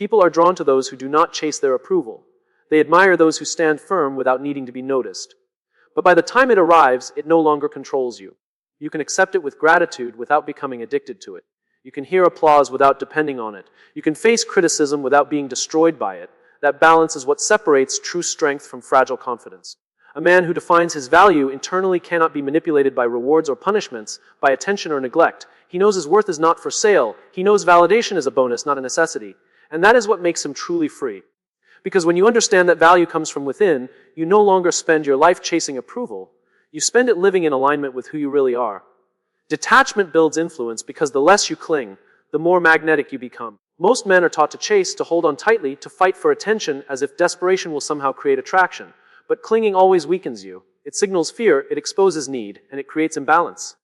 People are drawn to those who do not chase their approval. They admire those who stand firm without needing to be noticed. But by the time it arrives, it no longer controls you. You can accept it with gratitude without becoming addicted to it. You can hear applause without depending on it. You can face criticism without being destroyed by it. That balance is what separates true strength from fragile confidence. A man who defines his value internally cannot be manipulated by rewards or punishments, by attention or neglect. He knows his worth is not for sale. He knows validation is a bonus, not a necessity. And that is what makes him truly free. Because when you understand that value comes from within, you no longer spend your life chasing approval. You spend it living in alignment with who you really are. Detachment builds influence because the less you cling, the more magnetic you become. Most men are taught to chase, to hold on tightly, to fight for attention as if desperation will somehow create attraction. But clinging always weakens you. It signals fear, it exposes need, and it creates imbalance.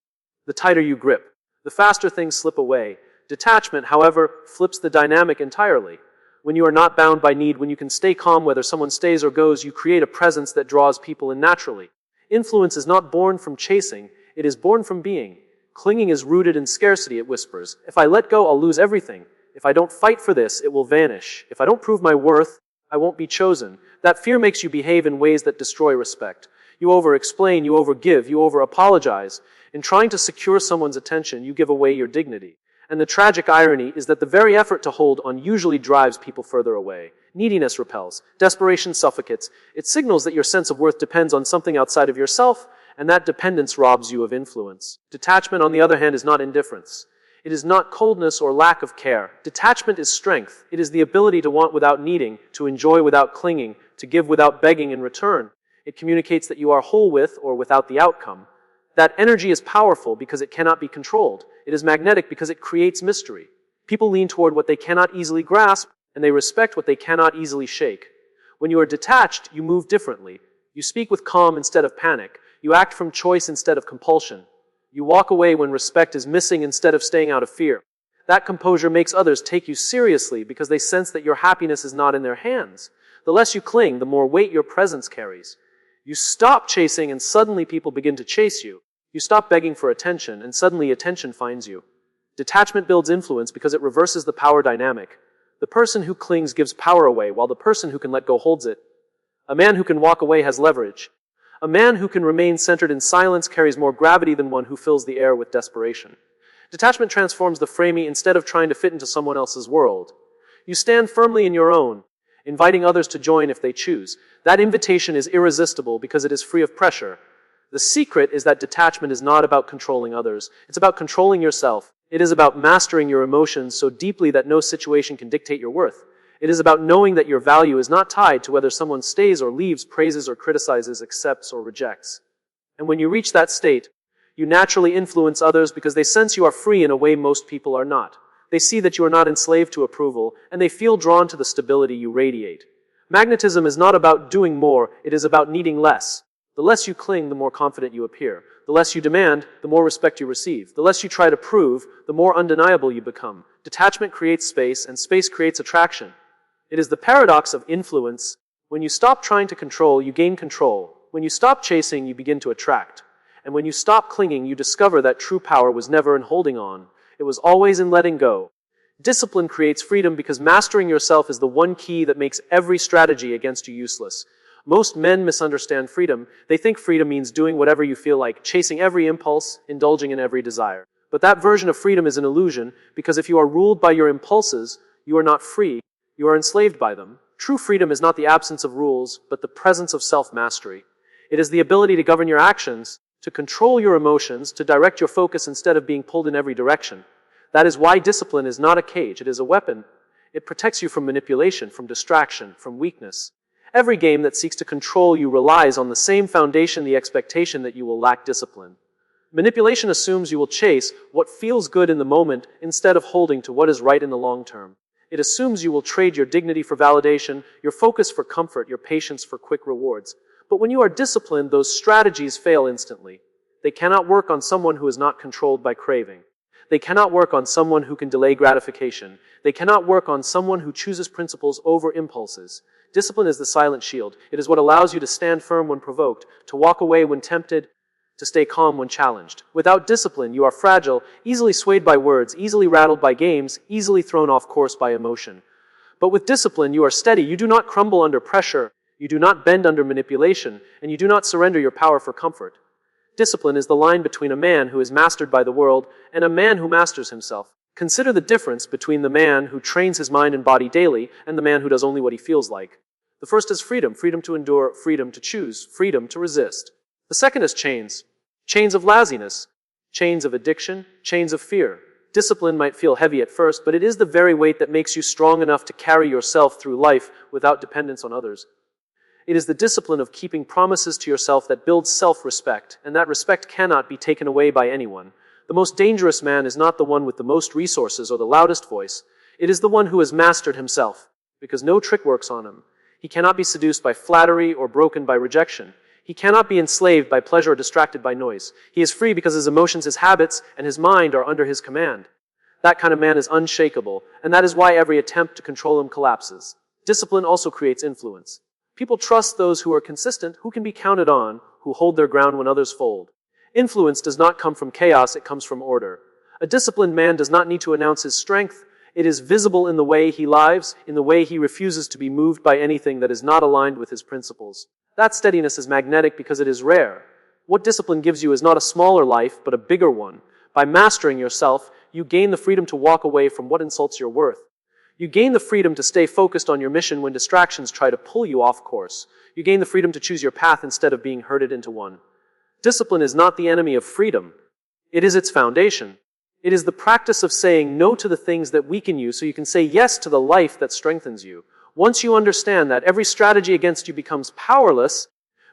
The tighter you grip, the faster things slip away. Detachment, however, flips the dynamic entirely. When you are not bound by need, when you can stay calm whether someone stays or goes, you create a presence that draws people in naturally. Influence is not born from chasing, it is born from being. Clinging is rooted in scarcity, it whispers. If I let go, I'll lose everything. If I don't fight for this, it will vanish. If I don't prove my worth, I won't be chosen. That fear makes you behave in ways that destroy respect. You over-explain, you over-give, you over-apologize. In trying to secure someone's attention, you give away your dignity. And the tragic irony is that the very effort to hold on usually drives people further away. Neediness repels. Desperation suffocates. It signals that your sense of worth depends on something outside of yourself, and that dependence robs you of influence. Detachment, on the other hand, is not indifference. It is not coldness or lack of care. Detachment is strength. It is the ability to want without needing, to enjoy without clinging, to give without begging in return. It communicates that you are whole with or without the outcome. That energy is powerful because it cannot be controlled. It is magnetic because it creates mystery. People lean toward what they cannot easily grasp, and they respect what they cannot easily shake. When you are detached, you move differently. You speak with calm instead of panic. You act from choice instead of compulsion. You walk away when respect is missing instead of staying out of fear. That composure makes others take you seriously because they sense that your happiness is not in their hands. The less you cling, the more weight your presence carries. You stop chasing and suddenly people begin to chase you. You stop begging for attention, and suddenly attention finds you. Detachment builds influence because it reverses the power dynamic. The person who clings gives power away, while the person who can let go holds it. A man who can walk away has leverage. A man who can remain centered in silence carries more gravity than one who fills the air with desperation. Detachment transforms the framing instead of trying to fit into someone else's world. You stand firmly in your own, inviting others to join if they choose. That invitation is irresistible because it is free of pressure. The secret is that detachment is not about controlling others. It's about controlling yourself. It is about mastering your emotions so deeply that no situation can dictate your worth. It is about knowing that your value is not tied to whether someone stays or leaves, praises or criticizes, accepts or rejects. And when you reach that state, you naturally influence others because they sense you are free in a way most people are not. They see that you are not enslaved to approval, and they feel drawn to the stability you radiate. Magnetism is not about doing more, it is about needing less. The less you cling, the more confident you appear. The less you demand, the more respect you receive. The less you try to prove, the more undeniable you become. Detachment creates space, and space creates attraction. It is the paradox of influence. When you stop trying to control, you gain control. When you stop chasing, you begin to attract. And when you stop clinging, you discover that true power was never in holding on. It was always in letting go. Discipline creates freedom because mastering yourself is the one key that makes every strategy against you useless. Most men misunderstand freedom. They think freedom means doing whatever you feel like, chasing every impulse, indulging in every desire. But that version of freedom is an illusion, because if you are ruled by your impulses, you are not free, you are enslaved by them. True freedom is not the absence of rules, but the presence of self-mastery. It is the ability to govern your actions, to control your emotions, to direct your focus instead of being pulled in every direction. That is why discipline is not a cage, it is a weapon. It protects you from manipulation, from distraction, from weakness. Every game that seeks to control you relies on the same foundation, the expectation that you will lack discipline. Manipulation assumes you will chase what feels good in the moment instead of holding to what is right in the long term. It assumes you will trade your dignity for validation, your focus for comfort, your patience for quick rewards. But when you are disciplined, those strategies fail instantly. They cannot work on someone who is not controlled by craving. They cannot work on someone who can delay gratification. They cannot work on someone who chooses principles over impulses. Discipline is the silent shield. It is what allows you to stand firm when provoked, to walk away when tempted, to stay calm when challenged. Without discipline, you are fragile, easily swayed by words, easily rattled by games, easily thrown off course by emotion. But with discipline, you are steady. You do not crumble under pressure. You do not bend under manipulation, and you do not surrender your power for comfort. Discipline is the line between a man who is mastered by the world and a man who masters himself. Consider the difference between the man who trains his mind and body daily and the man who does only what he feels like. The first is freedom, freedom to endure, freedom to choose, freedom to resist. The second is chains, chains of laziness, chains of addiction, chains of fear. Discipline might feel heavy at first, but it is the very weight that makes you strong enough to carry yourself through life without dependence on others. It is the discipline of keeping promises to yourself that builds self-respect, and that respect cannot be taken away by anyone. The most dangerous man is not the one with the most resources or the loudest voice. It is the one who has mastered himself, because no trick works on him. He cannot be seduced by flattery or broken by rejection. He cannot be enslaved by pleasure or distracted by noise. He is free because his emotions, his habits, and his mind are under his command. That kind of man is unshakable, and that is why every attempt to control him collapses. Discipline also creates influence. People trust those who are consistent, who can be counted on, who hold their ground when others fold. Influence does not come from chaos, it comes from order. A disciplined man does not need to announce his strength. It is visible in the way he lives, in the way he refuses to be moved by anything that is not aligned with his principles. That steadiness is magnetic because it is rare. What discipline gives you is not a smaller life, but a bigger one. By mastering yourself, you gain the freedom to walk away from what insults your worth. You gain the freedom to stay focused on your mission when distractions try to pull you off course. You gain the freedom to choose your path instead of being herded into one. Discipline is not the enemy of freedom. It is its foundation. It is the practice of saying no to the things that weaken you so you can say yes to the life that strengthens you. Once you understand that, every strategy against you becomes powerless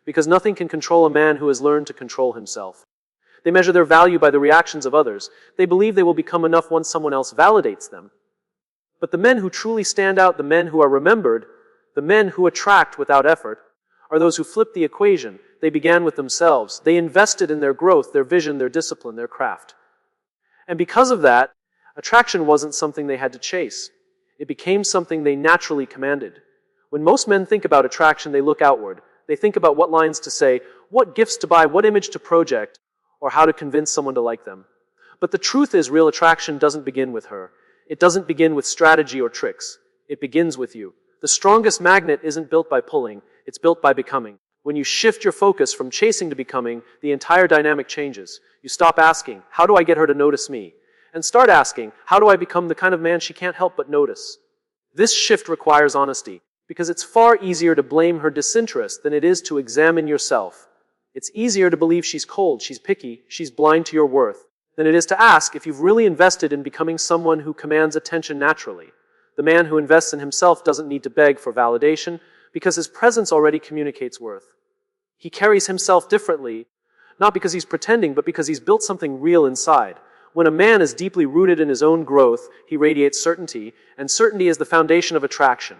because nothing can control a man who has learned to control himself. They measure their value by the reactions of others. They believe they will become enough once someone else validates them. But the men who truly stand out, the men who are remembered, the men who attract without effort, are those who flip the equation. They began with themselves. They invested in their growth, their vision, their discipline, their craft. And because of that, attraction wasn't something they had to chase. It became something they naturally commanded. When most men think about attraction, they look outward. They think about what lines to say, what gifts to buy, what image to project, or how to convince someone to like them. But the truth is, real attraction doesn't begin with her. It doesn't begin with strategy or tricks. It begins with you. The strongest magnet isn't built by pulling, it's built by becoming. When you shift your focus from chasing to becoming, the entire dynamic changes. You stop asking, how do I get her to notice me? And start asking, how do I become the kind of man she can't help but notice? This shift requires honesty, because it's far easier to blame her disinterest than it is to examine yourself. It's easier to believe she's cold, she's picky, she's blind to your worth, than it is to ask if you've really invested in becoming someone who commands attention naturally. The man who invests in himself doesn't need to beg for validation because his presence already communicates worth. He carries himself differently, not because he's pretending, but because he's built something real inside. When a man is deeply rooted in his own growth, he radiates certainty, and certainty is the foundation of attraction.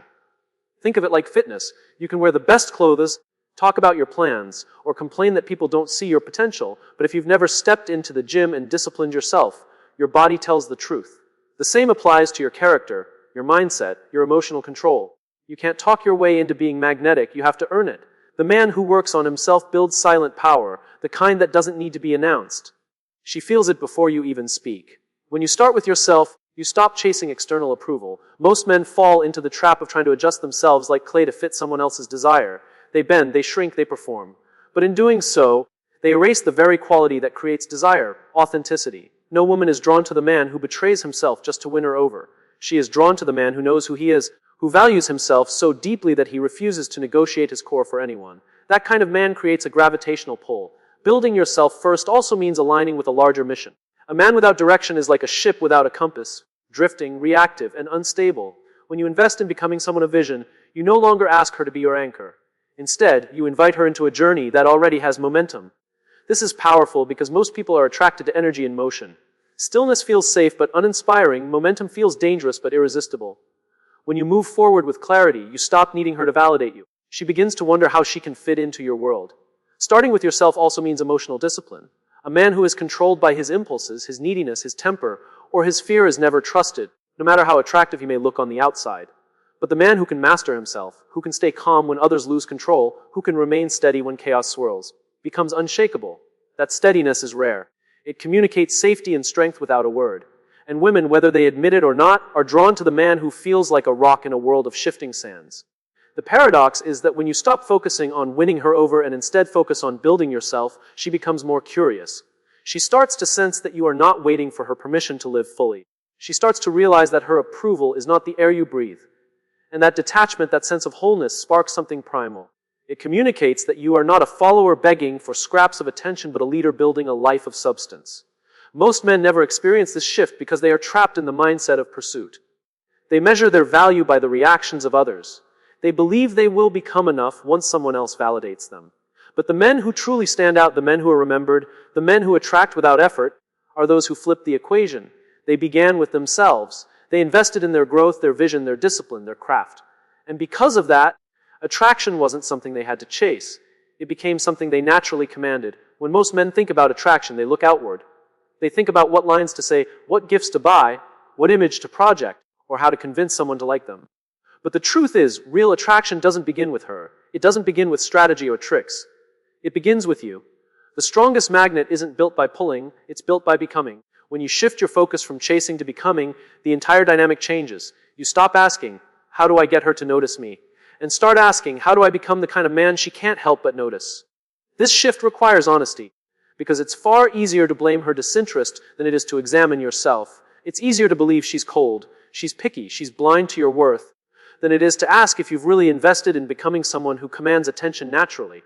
Think of it like fitness. You can wear the best clothes, talk about your plans, or complain that people don't see your potential, but if you've never stepped into the gym and disciplined yourself, your body tells the truth. The same applies to your character, your mindset, your emotional control. You can't talk your way into being magnetic, you have to earn it. The man who works on himself builds silent power, the kind that doesn't need to be announced. She feels it before you even speak. When you start with yourself, you stop chasing external approval. Most men fall into the trap of trying to adjust themselves like clay to fit someone else's desire. They bend, they shrink, they perform. But in doing so, they erase the very quality that creates desire, authenticity. No woman is drawn to the man who betrays himself just to win her over. She is drawn to the man who knows who he is, who values himself so deeply that he refuses to negotiate his core for anyone. That kind of man creates a gravitational pull. Building yourself first also means aligning with a larger mission. A man without direction is like a ship without a compass, drifting, reactive, and unstable. When you invest in becoming someone of vision, you no longer ask her to be your anchor. Instead, you invite her into a journey that already has momentum. This is powerful because most people are attracted to energy in motion. Stillness feels safe but uninspiring. Momentum feels dangerous but irresistible. When you move forward with clarity, you stop needing her to validate you. She begins to wonder how she can fit into your world. Starting with yourself also means emotional discipline. A man who is controlled by his impulses, his neediness, his temper, or his fear is never trusted, no matter how attractive he may look on the outside. But the man who can master himself, who can stay calm when others lose control, who can remain steady when chaos swirls, becomes unshakable. That steadiness is rare. It communicates safety and strength without a word. And women, whether they admit it or not, are drawn to the man who feels like a rock in a world of shifting sands. The paradox is that when you stop focusing on winning her over and instead focus on building yourself, she becomes more curious. She starts to sense that you are not waiting for her permission to live fully. She starts to realize that her approval is not the air you breathe. And that detachment, that sense of wholeness, sparks something primal. It communicates that you are not a follower begging for scraps of attention, but a leader building a life of substance. Most men never experience this shift because they are trapped in the mindset of pursuit. They measure their value by the reactions of others. They believe they will become enough once someone else validates them. But the men who truly stand out, the men who are remembered, the men who attract without effort, are those who flip the equation. They began with themselves. They invested in their growth, their vision, their discipline, their craft. And because of that, attraction wasn't something they had to chase. It became something they naturally commanded. When most men think about attraction, they look outward. They think about what lines to say, what gifts to buy, what image to project, or how to convince someone to like them. But the truth is, real attraction doesn't begin with her. It doesn't begin with strategy or tricks. It begins with you. The strongest magnet isn't built by pulling, it's built by becoming. When you shift your focus from chasing to becoming, the entire dynamic changes. You stop asking, how do I get her to notice me? And start asking, how do I become the kind of man she can't help but notice? This shift requires honesty, because it's far easier to blame her disinterest than it is to examine yourself. It's easier to believe she's cold, she's picky, she's blind to your worth, than it is to ask if you've really invested in becoming someone who commands attention naturally.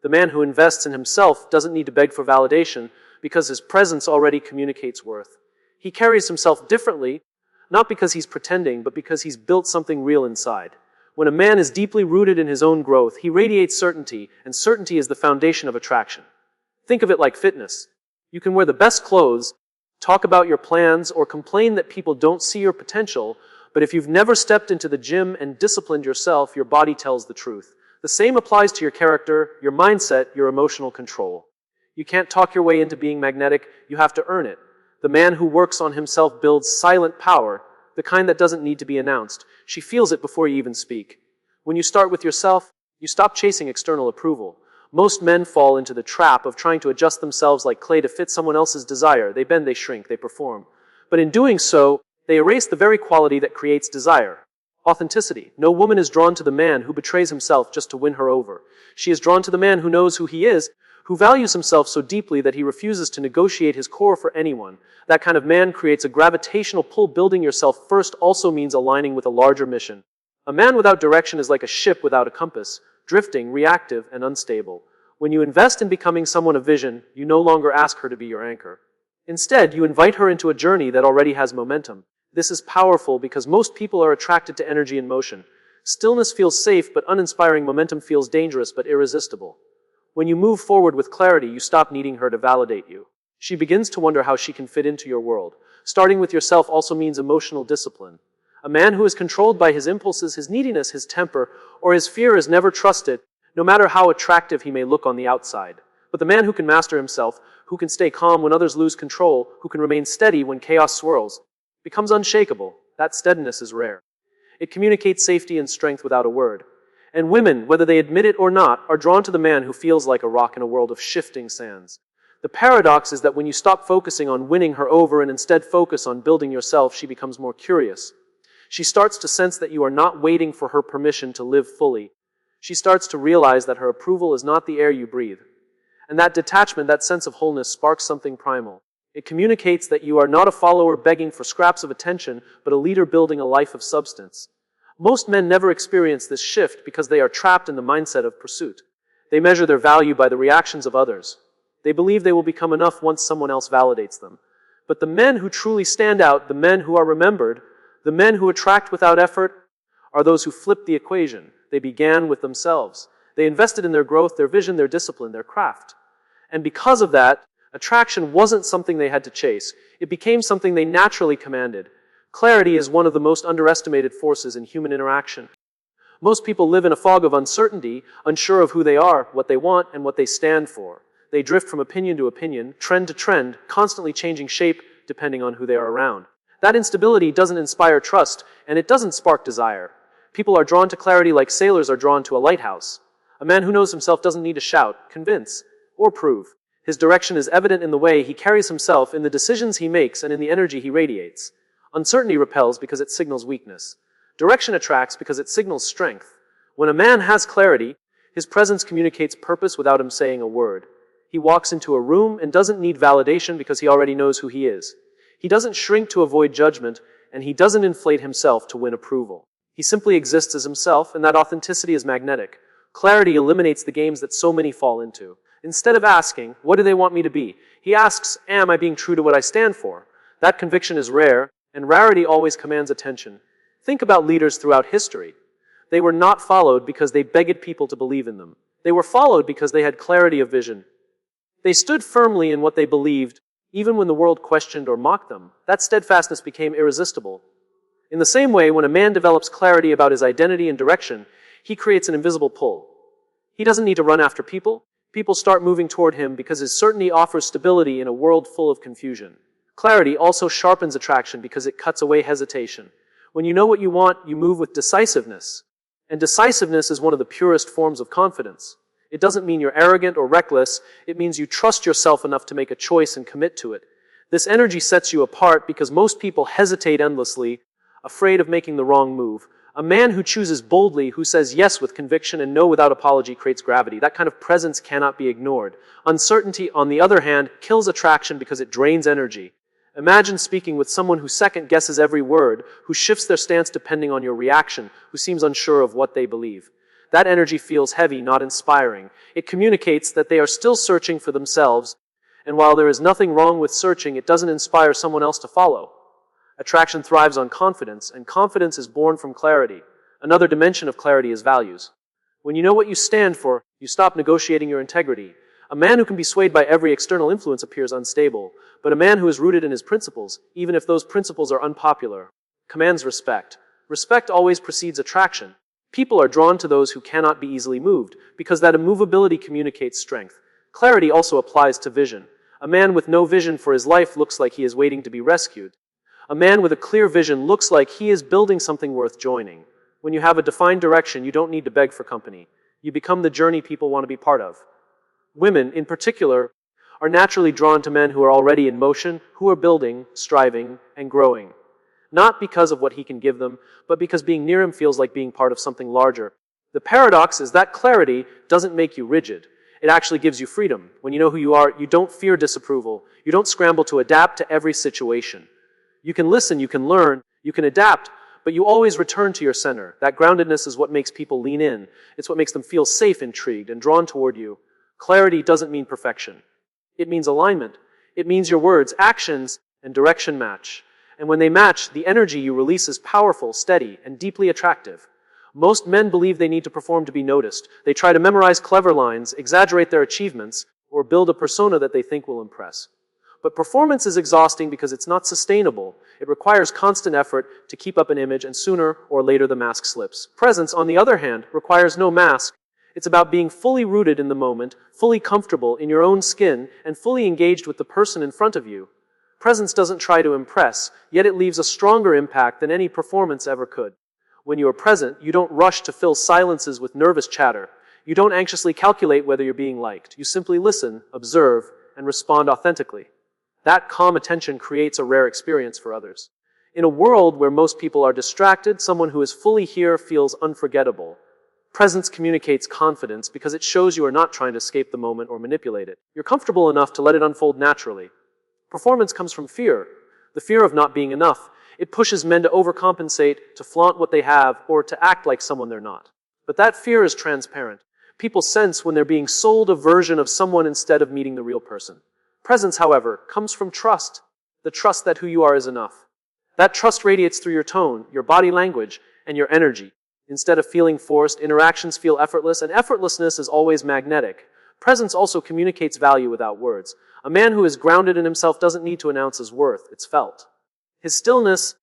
The man who invests in himself doesn't need to beg for validation because his presence already communicates worth. He carries himself differently, not because he's pretending, but because he's built something real inside. When a man is deeply rooted in his own growth, he radiates certainty, and certainty is the foundation of attraction. Think of it like fitness. You can wear the best clothes, talk about your plans, or complain that people don't see your potential, but if you've never stepped into the gym and disciplined yourself, your body tells the truth. The same applies to your character, your mindset, your emotional control. You can't talk your way into being magnetic, you have to earn it. The man who works on himself builds silent power, the kind that doesn't need to be announced. She feels it before you even speak. When you start with yourself, you stop chasing external approval. Most men fall into the trap of trying to adjust themselves like clay to fit someone else's desire. They bend, they shrink, they perform. But in doing so, they erase the very quality that creates desire. Authenticity. No woman is drawn to the man who betrays himself just to win her over. She is drawn to the man who knows who he is, who values himself so deeply that he refuses to negotiate his core for anyone. That kind of man creates a gravitational pull. Building yourself first also means aligning with a larger mission. A man without direction is like a ship without a compass, drifting, reactive, and unstable. When you invest in becoming someone of vision, you no longer ask her to be your anchor. Instead, you invite her into a journey that already has momentum. This is powerful because most people are attracted to energy and motion. Stillness feels safe, but uninspiring. Momentum feels dangerous, but irresistible. When you move forward with clarity, you stop needing her to validate you. She begins to wonder how she can fit into your world. Starting with yourself also means emotional discipline. A man who is controlled by his impulses, his neediness, his temper, or his fear is never trusted, no matter how attractive he may look on the outside. But the man who can master himself, who can stay calm when others lose control, who can remain steady when chaos swirls, becomes unshakable. That steadiness is rare. It communicates safety and strength without a word. And women, whether they admit it or not, are drawn to the man who feels like a rock in a world of shifting sands. The paradox is that when you stop focusing on winning her over and instead focus on building yourself, she becomes more curious. She starts to sense that you are not waiting for her permission to live fully. She starts to realize that her approval is not the air you breathe. And that detachment, that sense of wholeness, sparks something primal. It communicates that you are not a follower begging for scraps of attention, but a leader building a life of substance. Most men never experience this shift because they are trapped in the mindset of pursuit. They measure their value by the reactions of others. They believe they will become enough once someone else validates them. But the men who truly stand out, the men who are remembered, the men who attract without effort, are those who flip the equation. They began with themselves. They invested in their growth, their vision, their discipline, their craft. And because of that, attraction wasn't something they had to chase. It became something they naturally commanded. Clarity is one of the most underestimated forces in human interaction. Most people live in a fog of uncertainty, unsure of who they are, what they want, and what they stand for. They drift from opinion to opinion, trend to trend, constantly changing shape depending on who they are around. That instability doesn't inspire trust, and it doesn't spark desire. People are drawn to clarity like sailors are drawn to a lighthouse. A man who knows himself doesn't need to shout, convince, or prove. His direction is evident in the way he carries himself, in the decisions he makes, and in the energy he radiates. Uncertainty repels because it signals weakness. Direction attracts because it signals strength. When a man has clarity, his presence communicates purpose without him saying a word. He walks into a room and doesn't need validation because he already knows who he is. He doesn't shrink to avoid judgment, and he doesn't inflate himself to win approval. He simply exists as himself, and that authenticity is magnetic. Clarity eliminates the games that so many fall into. Instead of asking, what do they want me to be? He asks, am I being true to what I stand for? That conviction is rare, and rarity always commands attention. Think about leaders throughout history. They were not followed because they begged people to believe in them. They were followed because they had clarity of vision. They stood firmly in what they believed, even when the world questioned or mocked them. That steadfastness became irresistible. In the same way, when a man develops clarity about his identity and direction, he creates an invisible pull. He doesn't need to run after people. People start moving toward him because his certainty offers stability in a world full of confusion. Clarity also sharpens attraction because it cuts away hesitation. When you know what you want, you move with decisiveness. And decisiveness is one of the purest forms of confidence. It doesn't mean you're arrogant or reckless. It means you trust yourself enough to make a choice and commit to it. This energy sets you apart because most people hesitate endlessly, afraid of making the wrong move. A man who chooses boldly, who says yes with conviction and no without apology, creates gravity. That kind of presence cannot be ignored. Uncertainty, on the other hand, kills attraction because it drains energy. Imagine speaking with someone who second-guesses every word, who shifts their stance depending on your reaction, who seems unsure of what they believe. That energy feels heavy, not inspiring. It communicates that they are still searching for themselves, and while there is nothing wrong with searching, it doesn't inspire someone else to follow. Attraction thrives on confidence, and confidence is born from clarity. Another dimension of clarity is values. When you know what you stand for, you stop negotiating your integrity. A man who can be swayed by every external influence appears unstable, but a man who is rooted in his principles, even if those principles are unpopular, commands respect. Respect always precedes attraction. People are drawn to those who cannot be easily moved, because that immovability communicates strength. Clarity also applies to vision. A man with no vision for his life looks like he is waiting to be rescued. A man with a clear vision looks like he is building something worth joining. When you have a defined direction, you don't need to beg for company. You become the journey people want to be part of. Women, in particular, are naturally drawn to men who are already in motion, who are building, striving, and growing. Not because of what he can give them, but because being near him feels like being part of something larger. The paradox is that clarity doesn't make you rigid. It actually gives you freedom. When you know who you are, you don't fear disapproval. You don't scramble to adapt to every situation. You can listen, you can learn, you can adapt, but you always return to your center. That groundedness is what makes people lean in. It's what makes them feel safe, intrigued, and drawn toward you. Clarity doesn't mean perfection. It means alignment. It means your words, actions, and direction match. And when they match, the energy you release is powerful, steady, and deeply attractive. Most men believe they need to perform to be noticed. They try to memorize clever lines, exaggerate their achievements, or build a persona that they think will impress. But performance is exhausting because it's not sustainable. It requires constant effort to keep up an image, and sooner or later the mask slips. Presence, on the other hand, requires no mask. It's about being fully rooted in the moment, fully comfortable in your own skin, and fully engaged with the person in front of you. Presence doesn't try to impress, yet it leaves a stronger impact than any performance ever could. When you are present, you don't rush to fill silences with nervous chatter. You don't anxiously calculate whether you're being liked. You simply listen, observe, and respond authentically. That calm attention creates a rare experience for others. In a world where most people are distracted, someone who is fully here feels unforgettable. Presence communicates confidence because it shows you are not trying to escape the moment or manipulate it. You're comfortable enough to let it unfold naturally. Performance comes from fear, the fear of not being enough. It pushes men to overcompensate, to flaunt what they have, or to act like someone they're not. But that fear is transparent. People sense when they're being sold a version of someone instead of meeting the real person. Presence, however, comes from trust, the trust that who you are is enough. That trust radiates through your tone, your body language, and your energy. Instead of feeling forced, interactions feel effortless, and effortlessness is always magnetic. Presence also communicates value without words. A man who is grounded in himself doesn't need to announce his worth, it's felt. His stillness,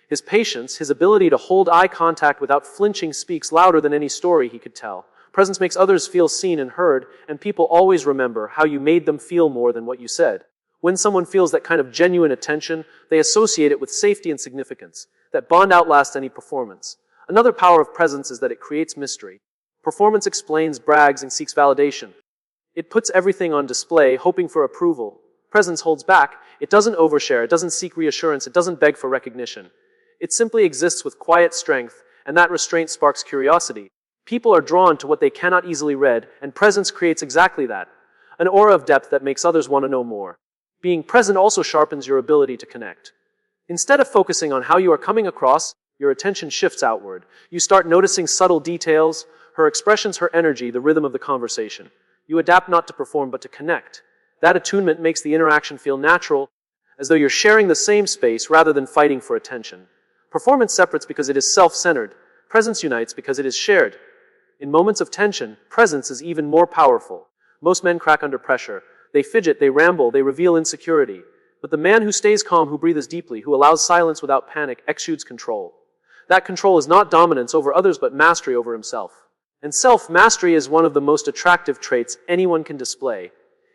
his patience, his ability to hold eye contact without flinching speaks louder than any story he could tell. Presence makes others feel seen and heard, and people always remember how you made them feel more than what you said. When someone feels that kind of genuine attention, they associate it with safety and significance. That bond outlasts any performance. Another power of presence is that it creates mystery. Performance explains, brags, and seeks validation. It puts everything on display, hoping for approval. Presence holds back. It doesn't overshare. It doesn't seek reassurance. It doesn't beg for recognition. It simply exists with quiet strength, and that restraint sparks curiosity. People are drawn to what they cannot easily read, and presence creates exactly that. An aura of depth that makes others want to know more. Being present also sharpens your ability to connect. Instead of focusing on how you are coming across, your attention shifts outward. You start noticing subtle details, her expressions, her energy, the rhythm of the conversation. You adapt not to perform, but to connect. That attunement makes the interaction feel natural, as though you're sharing the same space rather than fighting for attention. Performance separates because it is self-centered. Presence unites because it is shared. In moments of tension, presence is even more powerful. Most men crack under pressure. They fidget, they ramble, they reveal insecurity. But the man who stays calm, who breathes deeply, who allows silence without panic, exudes control. That control is not dominance over others, but mastery over himself. And self-mastery is one of the most attractive traits anyone can display.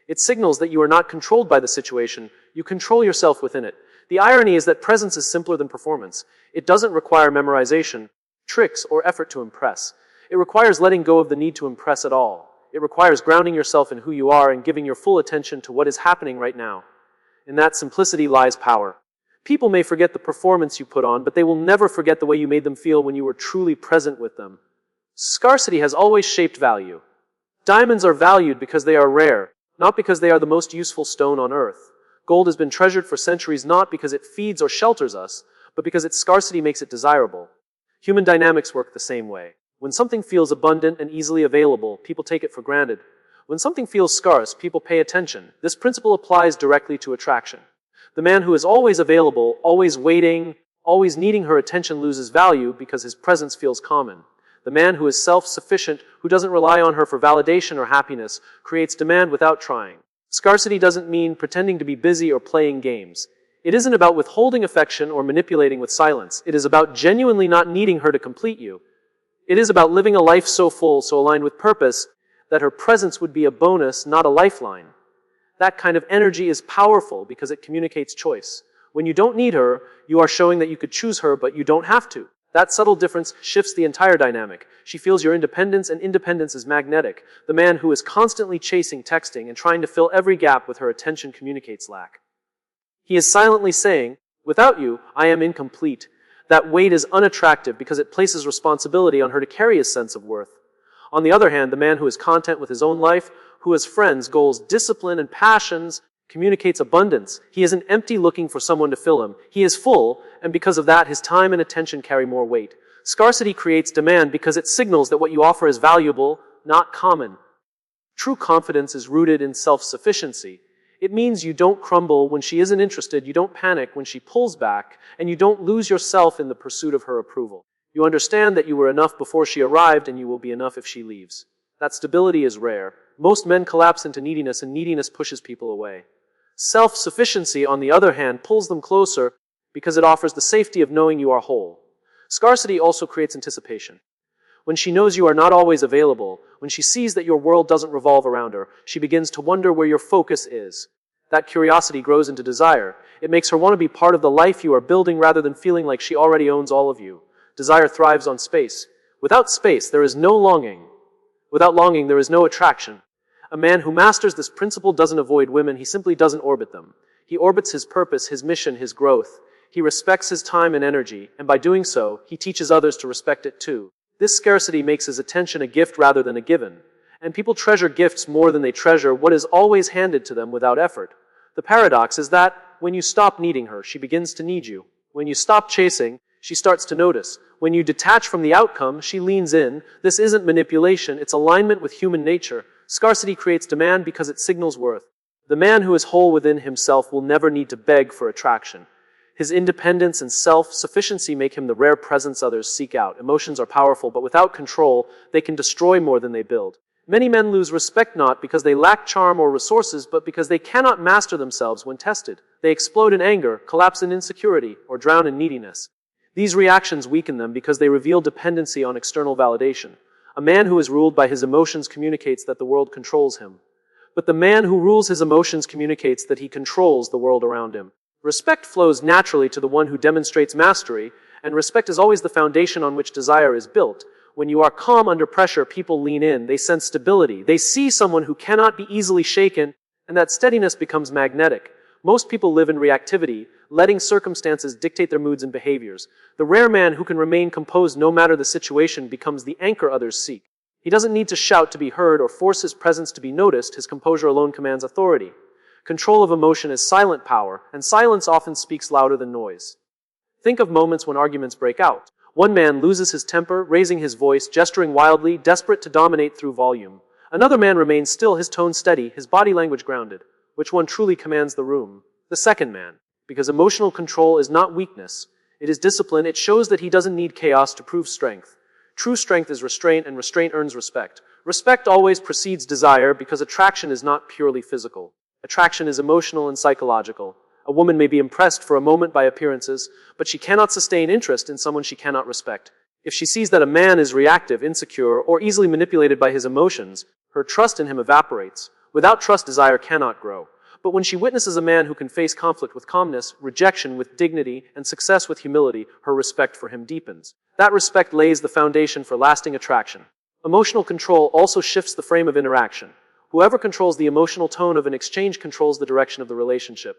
It signals that you are not controlled by the situation, you control yourself within it. The irony is that presence is simpler than performance. It doesn't require memorization, tricks, or effort to impress. It requires letting go of the need to impress at all. It requires grounding yourself in who you are and giving your full attention to what is happening right now. In that simplicity lies power. People may forget the performance you put on, but they will never forget the way you made them feel when you were truly present with them. Scarcity has always shaped value. Diamonds are valued because they are rare, not because they are the most useful stone on earth. Gold has been treasured for centuries not because it feeds or shelters us, but because its scarcity makes it desirable. Human dynamics work the same way. When something feels abundant and easily available, people take it for granted. When something feels scarce, people pay attention. This principle applies directly to attraction. The man who is always available, always waiting, always needing her attention loses value because his presence feels common. The man who is self-sufficient, who doesn't rely on her for validation or happiness, creates demand without trying. Scarcity doesn't mean pretending to be busy or playing games. It isn't about withholding affection or manipulating with silence. It is about genuinely not needing her to complete you. It is about living a life so full, so aligned with purpose, that her presence would be a bonus, not a lifeline. That kind of energy is powerful because it communicates choice. When you don't need her, you are showing that you could choose her, but you don't have to. That subtle difference shifts the entire dynamic. She feels your independence, and independence is magnetic. The man who is constantly chasing, texting, and trying to fill every gap with her attention communicates lack. He is silently saying, "Without you, I am incomplete." That weight is unattractive because it places responsibility on her to carry a sense of worth. On the other hand, the man who is content with his own life, who has friends, goals, discipline, and passions, communicates abundance. He isn't empty looking for someone to fill him. He is full, and because of that, his time and attention carry more weight. Scarcity creates demand because it signals that what you offer is valuable, not common. True confidence is rooted in self-sufficiency. It means you don't crumble when she isn't interested, you don't panic when she pulls back, and you don't lose yourself in the pursuit of her approval. You understand that you were enough before she arrived, and you will be enough if she leaves. That stability is rare. Most men collapse into neediness, and neediness pushes people away. Self-sufficiency, on the other hand, pulls them closer because it offers the safety of knowing you are whole. Scarcity also creates anticipation. When she knows you are not always available, when she sees that your world doesn't revolve around her, she begins to wonder where your focus is. That curiosity grows into desire. It makes her want to be part of the life you are building rather than feeling like she already owns all of you. Desire thrives on space. Without space, there is no longing. Without longing, there is no attraction. A man who masters this principle doesn't avoid women, he simply doesn't orbit them. He orbits his purpose, his mission, his growth. He respects his time and energy, and by doing so, he teaches others to respect it too. This scarcity makes his attention a gift rather than a given. And people treasure gifts more than they treasure what is always handed to them without effort. The paradox is that, when you stop needing her, she begins to need you. When you stop chasing, she starts to notice. When you detach from the outcome, she leans in. This isn't manipulation, it's alignment with human nature. Scarcity creates demand because it signals worth. The man who is whole within himself will never need to beg for attraction. His independence and self-sufficiency make him the rare presence others seek out. Emotions are powerful, but without control, they can destroy more than they build. Many men lose respect not because they lack charm or resources, but because they cannot master themselves when tested. They explode in anger, collapse in insecurity, or drown in neediness. These reactions weaken them because they reveal dependency on external validation. A man who is ruled by his emotions communicates that the world controls him. But the man who rules his emotions communicates that he controls the world around him. Respect flows naturally to the one who demonstrates mastery, and respect is always the foundation on which desire is built. When you are calm under pressure, people lean in, they sense stability, they see someone who cannot be easily shaken, and that steadiness becomes magnetic. Most people live in reactivity, letting circumstances dictate their moods and behaviors. The rare man who can remain composed no matter the situation becomes the anchor others seek. He doesn't need to shout to be heard or force his presence to be noticed. His composure alone commands authority. Control of emotion is silent power, and silence often speaks louder than noise. Think of moments when arguments break out. One man loses his temper, raising his voice, gesturing wildly, desperate to dominate through volume. Another man remains still, his tone steady, his body language grounded. Which one truly commands the room? The second man. Because emotional control is not weakness. It is discipline. It shows that he doesn't need chaos to prove strength. True strength is restraint, and restraint earns respect. Respect always precedes desire because attraction is not purely physical. Attraction is emotional and psychological. A woman may be impressed for a moment by appearances, but she cannot sustain interest in someone she cannot respect. If she sees that a man is reactive, insecure, or easily manipulated by his emotions, her trust in him evaporates. Without trust, desire cannot grow. But when she witnesses a man who can face conflict with calmness, rejection with dignity, and success with humility, her respect for him deepens. That respect lays the foundation for lasting attraction. Emotional control also shifts the frame of interaction. Whoever controls the emotional tone of an exchange controls the direction of the relationship.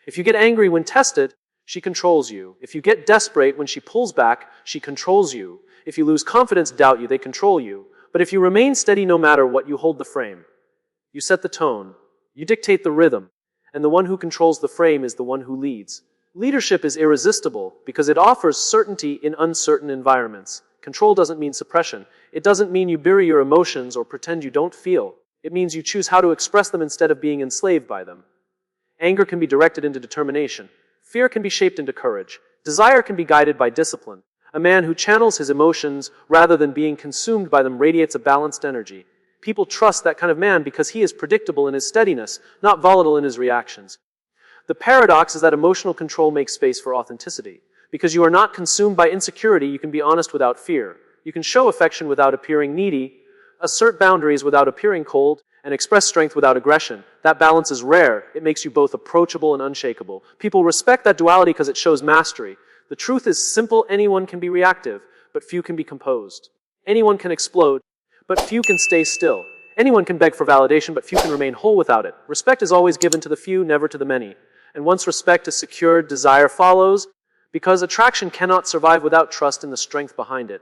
If you get angry when tested, she controls you. If you get desperate when she pulls back, she controls you. If you lose confidence, doubt you, they control you. But if you remain steady no matter what, you hold the frame. You set the tone. You dictate the rhythm. And the one who controls the frame is the one who leads. Leadership is irresistible because it offers certainty in uncertain environments. Control doesn't mean suppression. It doesn't mean you bury your emotions or pretend you don't feel. It means you choose how to express them instead of being enslaved by them. Anger can be directed into determination. Fear can be shaped into courage. Desire can be guided by discipline. A man who channels his emotions rather than being consumed by them radiates a balanced energy. People trust that kind of man because he is predictable in his steadiness, not volatile in his reactions. The paradox is that emotional control makes space for authenticity. Because you are not consumed by insecurity, you can be honest without fear. You can show affection without appearing needy, assert boundaries without appearing cold, and express strength without aggression. That balance is rare. It makes you both approachable and unshakable. People respect that duality because it shows mastery. The truth is simple. Anyone can be reactive, but few can be composed. Anyone can explode, but few can stay still. Anyone can beg for validation, but few can remain whole without it. Respect is always given to the few, never to the many. And once respect is secured, desire follows, because attraction cannot survive without trust in the strength behind it.